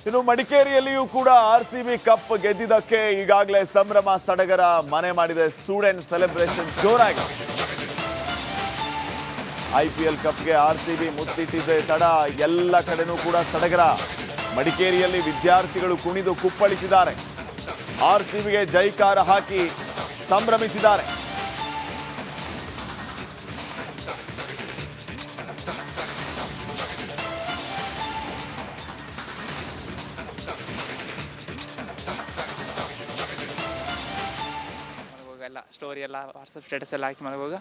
ಇನ್ನು ಮಡಿಕೇರಿಯಲ್ಲಿಯೂ ಕೂಡ RCB cup ಗೆದ್ದಿದ್ದಕ್ಕೆ ಈಗಾಗಲೇ ಸಂಭ್ರಮ ಸಡಗರ ಮನೆ ಮಾಡಿದೆ. ಸ್ಟೂಡೆಂಟ್ ಸೆಲೆಬ್ರೇಷನ್ ಜೋರಾಗಿ. ಐಪಿಎಲ್ ಕಪ್ಗೆ ಆರ್ಸಿಬಿ ಮುತ್ತಿಟ್ಟಿದೆ ತಡ, ಎಲ್ಲ ಕಡೆನೂ ಕೂಡ ಸಡಗರ. ಮಡಿಕೇರಿಯಲ್ಲಿ ವಿದ್ಯಾರ್ಥಿಗಳು ಕುಣಿದು ಕುಪ್ಪಳಿಸಿದ್ದಾರೆ. ಆರ್ಸಿಬಿಗೆ ಜೈಕಾರ ಹಾಕಿ ಸಂಭ್ರಮಿಸಿದ್ದಾರೆ. ಸ್ಟೋರಿ ಎಲ್ಲ ವಾಟ್ಸಪ್ ಸ್ಟೇಟಸ್ ಎಲ್ಲ ಹಾಕಿ ಮಲಗುವಾಗ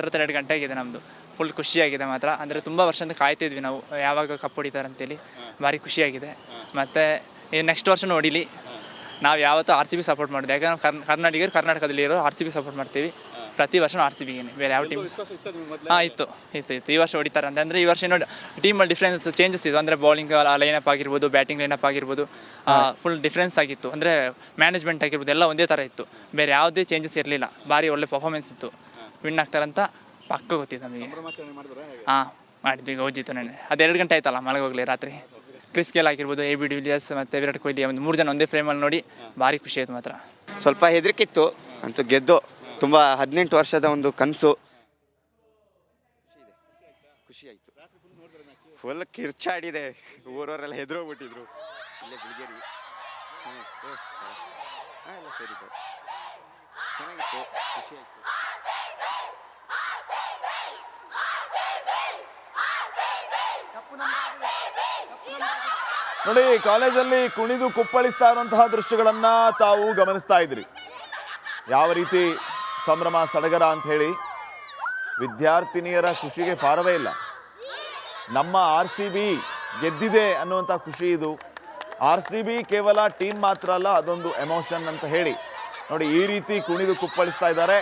12 ಗಂಟೆ ಆಗಿದೆ. ನಮ್ಮದು ಫುಲ್ ಖುಷಿಯಾಗಿದೆ ಮಾತ್ರ. ಅಂದರೆ ತುಂಬ ವರ್ಷದಿಂದ ಕಾಯ್ತಿದ್ವಿ ನಾವು, ಯಾವಾಗ ಕಪ್ ಹೊಡಿತಾರೆ ಅಂತೇಳಿ. ಭಾರಿ ಖುಷಿಯಾಗಿದೆ. ಮತ್ತು ನೆಕ್ಸ್ಟ್ ವರ್ಷ ನೋಡಿಲಿ. ನಾವು ಯಾವತ್ತೂ RCB ಸಪೋರ್ಟ್ ಮಾಡಿದೆ, ಯಾಕಂದ್ರೆ ಕರ್ನಾಟಕರು ಕರ್ನಾಟಕದಲ್ಲಿರೋ RCB ಸಪೋರ್ಟ್ ಮಾಡ್ತೀವಿ. ಪ್ರತಿ ವರ್ಷ RCBಗೆ, ಬೇರೆ ಯಾವ ಟೀಮ್ ಇತ್ತು. ಈ ವರ್ಷ ಹೊಡಿತಾರೆ ಅಂದರೆ ಈ ವರ್ಷ ಏನೋ ಟೀಮಲ್ಲಿ ಡಿಫ್ರೆನ್ಸ್ ಚೇಂಜಸ್ ಇತ್ತು. ಅಂದರೆ ಬೌಲಿಂಗ್ ಲೈನಪ್ ಆಗಿರ್ಬೋದು, ಬ್ಯಾಟಿಂಗ್ ಲೈನಪ್ ಆಗಿರ್ಬೋದು, ಫುಲ್ ಡಿಫ್ರೆನ್ಸ್ ಆಗಿತ್ತು. ಅಂದರೆ ಮ್ಯಾನೇಜ್ಮೆಂಟ್ ಆಗಿರ್ಬೋದು ಎಲ್ಲ ಒಂದೇ ಥರ ಇತ್ತು, ಬೇರೆ ಯಾವುದೇ ಚೇಂಜಸ್ ಇರಲಿಲ್ಲ. ಭಾರಿ ಒಳ್ಳೆ ಪರ್ಫಾರ್ಮೆನ್ಸ್ ಇತ್ತು. ವಿನ್ ಆಗ್ತಾರಂತ ಪಕ್ಕ ಗೊತ್ತಿತ್ತು ನಮಗೆ. ಮಾಡಿದ್ವಿ. ಗೌಜಿತ್ತು ನೆನೆ. ಅದು 2 ಗಂಟೆ ಆಯ್ತಲ್ಲ ಮಲಗೋಗ್ಲಿ ರಾತ್ರಿ. ಕ್ರಿಸ್ ಗೇಲ್ ಆಗಿರ್ಬೋದು, AB ಡಿ ವಿಲಿಯರ್ಸ್ ಮತ್ತು ವಿರಾಟ್ ಕೊಹ್ಲಿ, ಒಂದು 3 ಜನ ಒಂದೇ ಫ್ರೇಮಲ್ಲಿ ನೋಡಿ ಭಾರಿ ಖುಷಿ ಆಯ್ತು ಮಾತ್ರ. ಸ್ವಲ್ಪ ಹೆದರಿಕಿತ್ತು, ಅಂತೂ ಗೆದ್ದು. ತುಂಬ 18 ವರ್ಷದ ಒಂದು ಕನಸು. ಖುಷಿ ಆಯಿತು. ಫುಲ್ ಕಿರ್ಚಾಡಿದೆ, ಊರವರೆಲ್ಲ ಹೆದರೋಗ್ಬಿಟ್ಟಿದ್ರು. ಇಲ್ಲೇ ಬಿಳಿಗೇರಿ ಎಲ್ಲ ಸೇರಿದ್ದು ಚೆನ್ನಾಗಿತ್ತು, ಖುಷಿ ಆಯಿತು. ನೋಡಿ, ಕಾಲೇಜಲ್ಲಿ ಕುಣಿದು ಕುಪ್ಪಳಿಸ್ತಾ ಇರುವಂತಹ ದೃಶ್ಯಗಳನ್ನ ತಾವು ಗಮನಿಸ್ತಾ ಇದ್ರಿ. ಯಾವ ರೀತಿ ಸಂಭ್ರಮ ಸಡಗರ ಅಂತ ಹೇಳಿ. ವಿದ್ಯಾರ್ಥಿನಿಯರ ಖುಷಿಗೆ ಪಾರವೇ ಇಲ್ಲ. ನಮ್ಮ RCB ಗೆದ್ದಿದೆ ಅನ್ನುವಂಥ ಖುಷಿ ಇದು. RCB ಕೇವಲ ಟೀಮ್ ಮಾತ್ರ ಅಲ್ಲ, ಅದೊಂದು ಎಮೋಷನ್ ಅಂತ ಹೇಳಿ ನೋಡಿ ಈ ರೀತಿ ಕುಣಿದು ಕುಪ್ಪಳಿಸ್ತಾ ಇದ್ದಾರೆ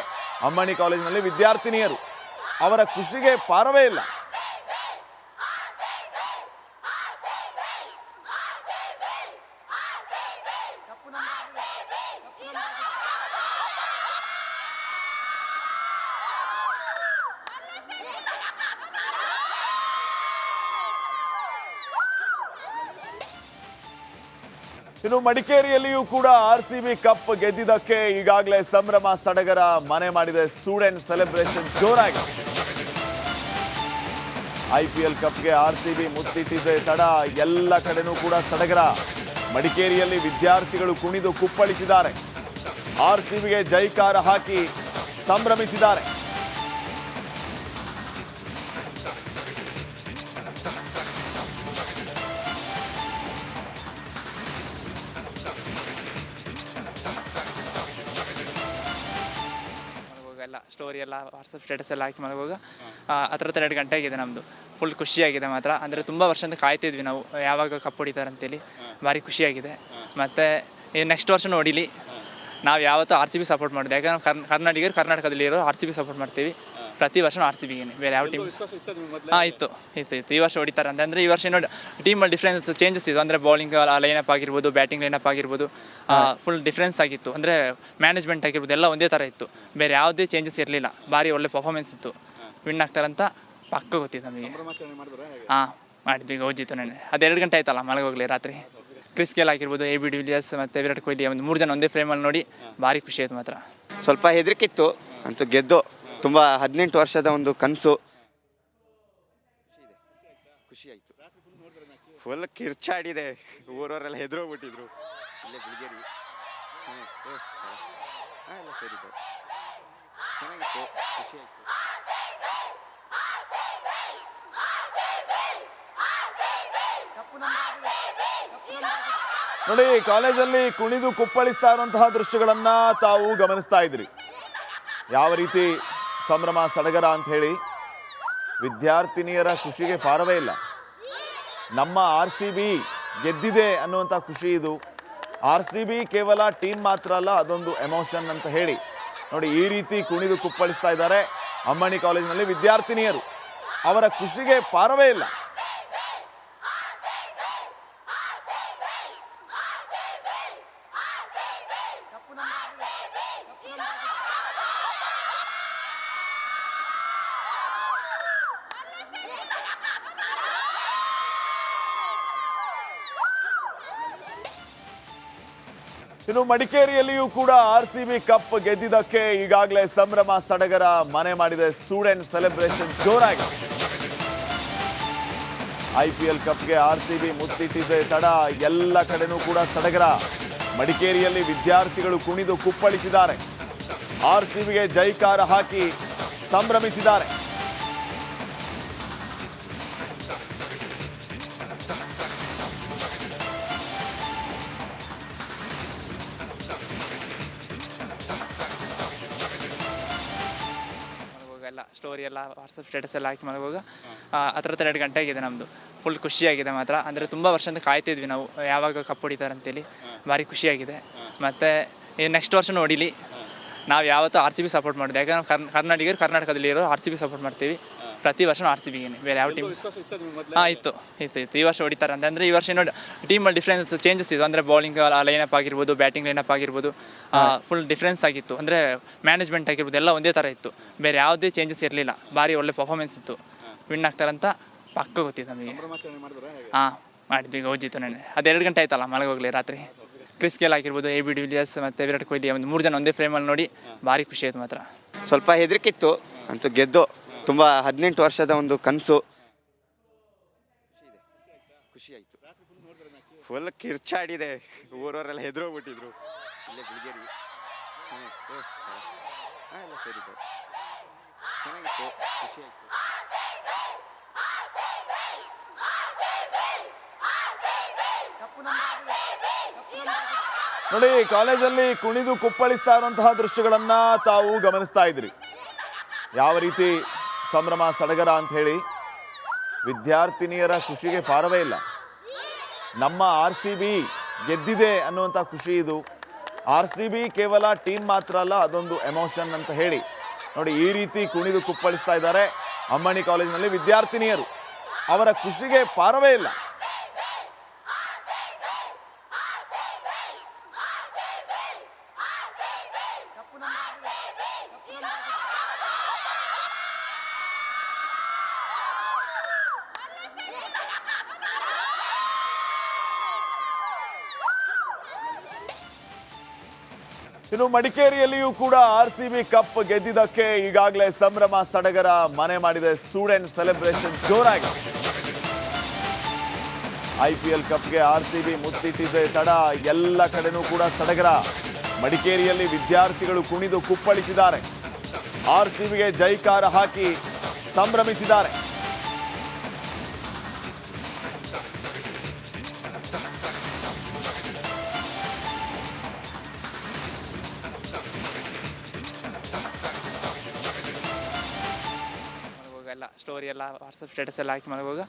ಅಮ್ಮಣಿ ಕಾಲೇಜಿನಲ್ಲಿ ವಿದ್ಯಾರ್ಥಿನಿಯರು. ಅವರ ಖುಷಿಗೆ ಪಾರವೇ ಇಲ್ಲ. ಇನ್ನು ಮಡಿಕೇರಿಯಲ್ಲಿಯೂ ಕೂಡ RCB ಕಪ್ ಗೆದ್ದಿದ್ದಕ್ಕೆ ಈಗಾಗಲೇ ಸಂಭ್ರಮ ಸಡಗರ ಮನೆ ಮಾಡಿದೆ. ಸ್ಟೂಡೆಂಟ್ ಸೆಲೆಬ್ರೇಷನ್ ಜೋರಾಗಿ. IPL ಕಪ್ಗೆ RCB ಮುತ್ತಿಟ್ಟಿದೆ ತಡ, ಎಲ್ಲ ಕಡೆನೂ ಕೂಡ ಸಡಗರ. ಮಡಿಕೇರಿಯಲ್ಲಿ ವಿದ್ಯಾರ್ಥಿಗಳು ಕುಣಿದು ಕುಪ್ಪಳಿಸಿದ್ದಾರೆ. RCBಗೆ ಜೈಕಾರ ಹಾಕಿ ಸಂಭ್ರಮಿಸಿದ್ದಾರೆ. ಸ್ಟೋರಿ ಎಲ್ಲ ವಾಟ್ಸಪ್ ಸ್ಟೇಟಸ್ ಎಲ್ಲ ಹಾಕಿ ಮಲಗುವಾಗ 12 ಗಂಟೆ ಆಗಿದೆ. ನಮ್ಮದು ಫುಲ್ ಖುಷಿಯಾಗಿದೆ ಮಾತ್ರ. ಅಂದರೆ ತುಂಬ ವರ್ಷದಿಂದ ಕಾಯ್ತಿದ್ವಿ ನಾವು, ಯಾವಾಗ ಕಪ್ ಹೊಡಿತಾರೆ ಅಂತೇಳಿ. ಭಾರಿ ಖುಷಿಯಾಗಿದೆ. ಮತ್ತು ನೆಕ್ಸ್ಟ್ ವರ್ಷ ನೋಡಿಲಿ. ನಾವು ಯಾವತ್ತೂ RCB ಸಪೋರ್ಟ್ ಮಾಡಿದೆ, ಯಾಕಂದ್ರೆ ಕರ್ನಾಟಕರು ಕರ್ನಾಟಕದಲ್ಲಿರೋ RCB ಸಪೋರ್ಟ್ ಮಾಡ್ತೀವಿ. ಪ್ರತಿ ವರ್ಷ RCBಗೆ, ಬೇರೆ ಯಾವ ಟೀಮ್ ಇತ್ತು. ಈ ವರ್ಷ ಹೊಡಿತಾರೆ ಅಂದರೆ ಈ ವರ್ಷ ಏನೋ ಟೀಮಲ್ಲಿ ಡಿಫ್ರೆನ್ಸ್ ಚೇಂಜಸ್ ಇತ್ತು. ಅಂದರೆ ಬೌಲಿಂಗ್ ಲೈನಪ್ ಆಗಿರ್ಬೋದು, ಬ್ಯಾಟಿಂಗ್ ಲೈನಪ್ ಆಗಿರ್ಬೋದು, ಫುಲ್ ಡಿಫ್ರೆನ್ಸ್ ಆಗಿತ್ತು. ಅಂದರೆ ಮ್ಯಾನೇಜ್ಮೆಂಟ್ ಆಗಿರ್ಬೋದು ಎಲ್ಲ ಒಂದೇ ಥರ ಇತ್ತು, ಬೇರೆ ಯಾವುದೇ ಚೇಂಜಸ್ ಇರಲಿಲ್ಲ. ಭಾರಿ ಒಳ್ಳೆ ಪರ್ಫಾರ್ಮೆನ್ಸ್ ಇತ್ತು. ವಿನ್ ಆಗ್ತಾರಂತ ಪಕ್ಕ ಗೊತ್ತಿತ್ತು ನಮಗೆ. ಮಾಡಿದ್ವಿ. ಗೌಜಿತ್ತು ನೆನೆ. ಅದು 2 ಗಂಟೆ ಆಯ್ತಲ್ಲ ಮಲಗೋಗ್ಲಿ ರಾತ್ರಿ. ಕ್ರಿಸ್ ಗೇಲ್ ಆಗಿರ್ಬೋದು, AB ಡಿ ವಿಲಿಯರ್ಸ್ ಮತ್ತು ವಿರಾಟ್ ಕೊಹ್ಲಿ, ಒಂದು 3 ಜನ ಒಂದೇ ಫ್ರೇಮಲ್ಲಿ ನೋಡಿ ಭಾರಿ ಖುಷಿ ಆಯ್ತು ಮಾತ್ರ. ಸ್ವಲ್ಪ ಹೆದರಿಕಿತ್ತು, ಅಂತೂ ಗೆದ್ದು. ತುಂಬ 18 ವರ್ಷದ ಒಂದು ಕನಸು. ಖುಷಿ ಆಯಿತು. ಫುಲ್ ಕಿರ್ಚಾಡಿದೆ, ಊರವರೆಲ್ಲ ಹೆದರೋಗ್ಬಿಟ್ಟಿದ್ರು. ಇಲ್ಲೇ ಬಿಳಿಗೇರಿ ಎಲ್ಲ ಸೇರಿದ್ದು ಚೆನ್ನಾಗಿತ್ತು, ಖುಷಿ ಆಯಿತು. ನೋಡಿ, ಕಾಲೇಜಲ್ಲಿ ಕುಣಿದು ಕುಪ್ಪಳಿಸ್ತಾ ಇರುವಂತಹ ದೃಶ್ಯಗಳನ್ನ ತಾವು ಗಮನಿಸ್ತಾ ಇದ್ರಿ. ಯಾವ ರೀತಿ ಸಂಭ್ರಮ ಸಡಗರ ಅಂತ ಹೇಳಿ. ವಿದ್ಯಾರ್ಥಿನಿಯರ ಖುಷಿಗೆ ಪಾರವೇ ಇಲ್ಲ. ನಮ್ಮ RCB ಗೆದ್ದಿದೆ ಅನ್ನುವಂಥ ಖುಷಿ ಇದು. RCB ಕೇವಲ ಟೀಮ್ ಮಾತ್ರ ಅಲ್ಲ, ಅದೊಂದು ಎಮೋಷನ್ ಅಂತ ಹೇಳಿ ನೋಡಿ ಈ ರೀತಿ ಕುಣಿದು ಕುಪ್ಪಳಿಸ್ತಾ ಇದ್ದಾರೆ ಅಮ್ಮಣಿ ಕಾಲೇಜಿನಲ್ಲಿ ವಿದ್ಯಾರ್ಥಿನಿಯರು. ಅವರ ಖುಷಿಗೆ ಪಾರವೇ ಇಲ್ಲ. ಇನ್ನು ಮಡಿಕೇರಿಯಲ್ಲಿಯೂ ಕೂಡ RCB ಕಪ್ ಗೆದ್ದಿದ್ದಕ್ಕೆ ಈಗಾಗಲೇ ಸಂಭ್ರಮ ಸಡಗರ ಮನೆ ಮಾಡಿದೆ. ಸ್ಟೂಡೆಂಟ್ ಸೆಲೆಬ್ರೇಷನ್ ಜೋರಾಗಿ. IPL ಕಪ್ಗೆ RCB ಮುತ್ತಿಟ್ಟಿದೆ ತಡ. ಎಲ್ಲ ಕಡೆನೂ ಕೂಡ ಸಡಗರ. ಮಡಿಕೇರಿಯಲ್ಲಿ ವಿದ್ಯಾರ್ಥಿಗಳು ಕುಣಿದು ಕುಪ್ಪಳಿಸಿದ್ದಾರೆ. RCBಗೆ ಜೈಕಾರ ಹಾಕಿ ಸಂಭ್ರಮಿಸಿದ್ದಾರೆ. ಎಲ್ಲ ಸ್ಟೋರಿ ಎಲ್ಲ ವಾಟ್ಸಪ್ ಸ್ಟೇಟಸ್ ಎಲ್ಲ ಹಾಕಿ ಮಲಗುವಾಗ 2 ಗಂಟೆಗಿದೆ ನಮ್ಮದು. ಫುಲ್ ಖುಷಿಯಾಗಿದೆ ಮಾತ್ರ. ಅಂದರೆ ತುಂಬ ವರ್ಷದಿಂದ ಕಾಯ್ತಿದ್ವಿ ನಾವು ಯಾವಾಗ ಕಪ್ ಹೊಡಿತಾರೆ ಅಂತೇಳಿ. ಭಾರಿ ಖುಷಿಯಾಗಿದೆ. ಮತ್ತು ನೆಕ್ಸ್ಟ್ ವರ್ಷ ಹೊಡಿಲಿ. ನಾವು ಯಾವತ್ತೂ RCB ಸಪೋರ್ಟ್ ಮಾಡಿದ್ವಿ. ಯಾಕಂದ್ರೆ ಕರ್ನಾಟಕರು ಕರ್ನಾಟಕದಲ್ಲಿ ಇರೋ RCB ಸಪೋರ್ಟ್ ಮಾಡ್ತೀವಿ. ಪ್ರತಿ ವರ್ಷ RCBಗೆ, ಬೇರೆ ಯಾವ ಟೀಮ್ ಇತ್ತು. ಈ ವರ್ಷ ಹೊಡಿತಾರೆ ಅಂದರೆ ಈ ವರ್ಷ ಏನೋ ಟೀಮಲ್ಲಿ ಡಿಫ್ರೆನ್ಸ್ ಚೇಂಜಸ್ ಇತ್ತು. ಅಂದರೆ ಬೌಲಿಂಗ್ ಲೈನಪ್ ಆಗಿರ್ಬೋದು, ಬ್ಯಾಟಿಂಗ್ ಲೈನಪ್ ಆಗಿರ್ಬೋದು, ಫುಲ್ ಡಿಫ್ರೆನ್ಸ್ ಆಗಿತ್ತು. ಅಂದರೆ ಮ್ಯಾನೇಜ್ಮೆಂಟ್ ಆಗಿರ್ಬೋದು ಎಲ್ಲ ಒಂದೇ ಥರ ಇತ್ತು. ಬೇರೆ ಯಾವುದೇ ಚೇಂಜಸ್ ಇರಲಿಲ್ಲ. ಭಾರಿ ಒಳ್ಳೆ ಪರ್ಫಾರ್ಮೆನ್ಸ್ ಇತ್ತು. ವಿನ್ ಆಗ್ತಾರಂತ ಪಕ್ಕ ಗೊತ್ತಿತ್ತು ನಮಗೆ. ಮಾಡಿದ್ವಿ. ಈಗ ಓಜಿತ್ತು ನೆನೆ. ಅದು 2 ಗಂಟೆ ಆಯ್ತಲ್ಲ ಮಲಗೋಗ್ಲಿ ರಾತ್ರಿ. ಕ್ರಿಸ್ ಗೇಲ್ ಆಗಿರ್ಬೋದು, AB ಡಿ ವಿಲಿಯರ್ಸ್ ಮತ್ತು ವಿರಾಟ್ ಕೊಹ್ಲಿ ಒಂದು 3 ಜನ ಒಂದೇ ಫ್ರೇಮಲ್ಲಿ ನೋಡಿ ಭಾರಿ ಖುಷಿ ಆಯ್ತು ಮಾತ್ರ. ಸ್ವಲ್ಪ ಹೆದರಿಕಿತ್ತು, ಅಂತೂ ಗೆದ್ದು. ತುಂಬ 18 ವರ್ಷದ ಒಂದು ಕನಸು. ಖುಷಿ ಆಯಿತು. ಫುಲ್ ಕಿರ್ಚಾಡಿದೆ. ಊರವರೆಲ್ಲ ಹೆದರೋಗ್ಬಿಟ್ಟಿದ್ರು. ಇಲ್ಲೇ ಬಿಳಿಗೇರಿ ಎಲ್ಲ ಸೇರಿದ್ದು. ಚೆನ್ನಾಗಿತ್ತು, ಖುಷಿ ಆಯಿತು. ನೋಡಿ, ಕಾಲೇಜಲ್ಲಿ ಕುಣಿದು ಕುಪ್ಪಳಿಸ್ತಾ ಇರುವಂತಹ ದೃಶ್ಯಗಳನ್ನ ತಾವು ಗಮನಿಸ್ತಾ ಇದ್ರಿ. ಯಾವ ರೀತಿ ಸಂಭ್ರಮ ಸಡಗರ ಅಂತ ಹೇಳಿ ವಿದ್ಯಾರ್ಥಿನಿಯರ ಖುಷಿಗೆ ಪಾರವೇ ಇಲ್ಲ. ನಮ್ಮ RCB ಗೆದ್ದಿದೆ ಅನ್ನುವಂಥ ಖುಷಿ ಇದು. RCB ಕೇವಲ ಟೀಮ್ ಮಾತ್ರ ಅಲ್ಲ, ಅದೊಂದು ಎಮೋಷನ್ ಅಂತ ಹೇಳಿ ನೋಡಿ ಈ ರೀತಿ ಕುಣಿದು ಕುಪ್ಪಳಿಸ್ತಾ ಇದ್ದಾರೆ ಅಮ್ಮಣಿ ಕಾಲೇಜಿನಲ್ಲಿ ವಿದ್ಯಾರ್ಥಿನಿಯರು. ಅವರ ಖುಷಿಗೆ ಪಾರವೇ ಇಲ್ಲ. ಇನ್ನು ಮಡಿಕೇರಿಯಲ್ಲಿಯೂ ಕೂಡ RCB ಕಪ್ ಗೆದ್ದಿದ್ದಕ್ಕೆ ಈಗಾಗಲೇ ಸಂಭ್ರಮ ಸಡಗರ ಮನೆ ಮಾಡಿದೆ. ಸ್ಟೂಡೆಂಟ್ ಸೆಲೆಬ್ರೇಷನ್ ಜೋರಾಗಿ. IPL ಕಪ್ಗೆ RCB ಮುತ್ತಿಟ್ಟಿದೆ ತಡ. ಎಲ್ಲ ಕಡೆನೂ ಕೂಡ ಸಡಗರ. ಮಡಿಕೇರಿಯಲ್ಲಿ ವಿದ್ಯಾರ್ಥಿಗಳು ಕುಣಿದು ಕುಪ್ಪಳಿಸಿದ್ದಾರೆ. RCBಗೆ ಜೈಕಾರ ಹಾಕಿ ಸಂಭ್ರಮಿಸಿದ್ದಾರೆ. ಎಲ್ಲ ಸ್ಟೋರಿ ಎಲ್ಲ ವಾಟ್ಸಪ್ ಸ್ಟೇಟಸ್ ಎಲ್ಲ ಹಾಕಿ ಮಲಗುವಾಗ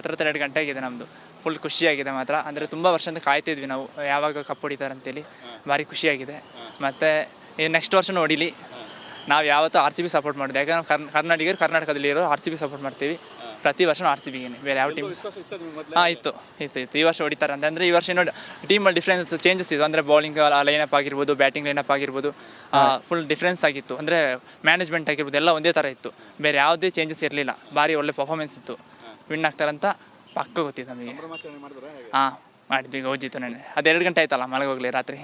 2 ಗಂಟೆಗಿದೆ ನಮ್ಮದು. ಫುಲ್ ಖುಷಿಯಾಗಿದೆ ಮಾತ್ರ. ಅಂದರೆ ತುಂಬ ವರ್ಷದಿಂದ ಕಾಯ್ತಿದ್ವಿ ನಾವು ಯಾವಾಗ ಕಪ್ ಹೊಡಿತಾರೆ ಅಂತೇಳಿ. ಭಾರಿ ಖುಷಿಯಾಗಿದೆ. ಮತ್ತು ನೆಕ್ಸ್ಟ್ ವರ್ಷ ಹೊಡಿಲಿ. ನಾವು ಯಾವತ್ತೂ RCB ಸಪೋರ್ಟ್ ಮಾಡಿದ್ವಿ. ಯಾಕಂದ್ರೆ ಕರ್ನಾಟಕರು ಕರ್ನಾಟಕದಲ್ಲಿ ಇರೋ RCB ಸಪೋರ್ಟ್ ಮಾಡ್ತೀವಿ. ಪ್ರತಿ ವರ್ಷ RCBಗೆ, ಬೇರೆ ಯಾವ ಟೀಮ್ ಇತ್ತು. ಈ ವರ್ಷ ಹೊಡಿತಾರೆ ಅಂದರೆ ಈ ವರ್ಷ ಏನೋ ಟೀಮಲ್ಲಿ ಡಿಫ್ರೆನ್ಸ್ ಚೇಂಜಸ್ ಇತ್ತು. ಅಂದರೆ ಬೌಲಿಂಗ್ ಲೈನಪ್ ಆಗಿರ್ಬೋದು, ಬ್ಯಾಟಿಂಗ್ ಲೈನಪ್ ಆಗಿರ್ಬೋದು, ಫುಲ್ ಡಿಫ್ರೆನ್ಸ್ ಆಗಿತ್ತು. ಅಂದರೆ ಮ್ಯಾನೇಜ್ಮೆಂಟ್ ಆಗಿರ್ಬೋದು ಎಲ್ಲ ಒಂದೇ ಥರ ಇತ್ತು. ಬೇರೆ ಯಾವುದೇ ಚೇಂಜಸ್ ಇರಲಿಲ್ಲ. ಭಾರಿ ಒಳ್ಳೆ ಪರ್ಫಾರ್ಮೆನ್ಸ್ ಇತ್ತು. ವಿನ್ ಆಗ್ತಾರಂತ ಪಕ್ಕ ಗೊತ್ತಿತ್ತು ನಮಗೆ. ಮಾಡಿದ್ವಿ. ಈಗ ಓಜಿತ್ತು ನೆನೆ. ಅದು 2 ಗಂಟೆ ಆಯ್ತಲ್ಲ ಮಲಗೋಗ್ಲಿ ರಾತ್ರಿ.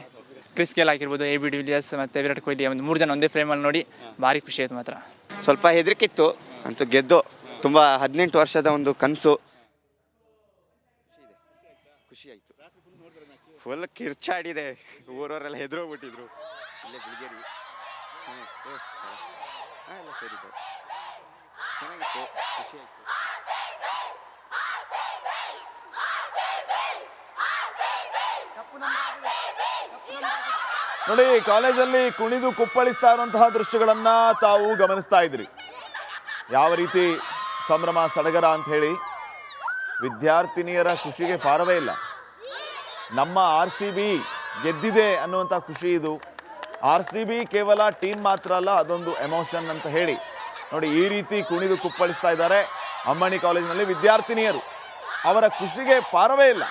ಕ್ರಿಸ್ ಗೇಲ್ ಆಗಿರ್ಬೋದು, AB ಡಿ ವಿಲಿಯರ್ಸ್ ಮತ್ತು ವಿರಾಟ್ ಕೊಹ್ಲಿ ಒಂದು 3 ಜನ ಒಂದೇ ಫ್ರೇಮಲ್ಲಿ ನೋಡಿ ಭಾರಿ ಖುಷಿ ಆಯ್ತು ಮಾತ್ರ. ಸ್ವಲ್ಪ ಹೆದರಿಕಿತ್ತು, ಅಂತೂ ಗೆದ್ದು. ತುಂಬ 18 ವರ್ಷದ ಒಂದು ಕನಸು. ಖುಷಿ ಆಯಿತು. ಫುಲ್ ಕಿರ್ಚಾಡಿದೆ. ಊರವರೆಲ್ಲ ಹೆದರೋಗ್ಬಿಟ್ಟಿದ್ರು. ಇಲ್ಲೇ ಬಿಳಿಗೇರಿ ಎಲ್ಲ ಸೇರಿದ್ದು. ಚೆನ್ನಾಗಿತ್ತು, ಖುಷಿ ಆಯಿತು. ನೋಡಿ, ಕಾಲೇಜಲ್ಲಿ ಕುಣಿದು ಕುಪ್ಪಳಿಸ್ತಾ ಇರುವಂತಹ ದೃಶ್ಯಗಳನ್ನ ತಾವು ಗಮನಿಸ್ತಾ ಇದ್ರಿ. ಯಾವ ರೀತಿ ಸಂಭ್ರಮ ಸಡಗರ ಅಂತ ಹೇಳಿ ವಿದ್ಯಾರ್ಥಿನಿಯರ ಖುಷಿಗೆ ಪಾರವೇ ಇಲ್ಲ. ನಮ್ಮ RCB ಗೆದ್ದಿದೆ ಅನ್ನುವಂಥ ಖುಷಿ ಇದು. RCB ಕೇವಲ ಟೀಮ್ ಮಾತ್ರ ಅಲ್ಲ, ಅದೊಂದು ಎಮೋಷನ್ ಅಂತ ಹೇಳಿ ನೋಡಿ ಈ ರೀತಿ ಕುಣಿದು ಕುಪ್ಪಳಿಸ್ತಾ ಇದ್ದಾರೆ ಅಮ್ಮಣಿ ಕಾಲೇಜಿನಲ್ಲಿ ವಿದ್ಯಾರ್ಥಿನಿಯರು. ಅವರ ಖುಷಿಗೆ ಪಾರವೇ ಇಲ್ಲ.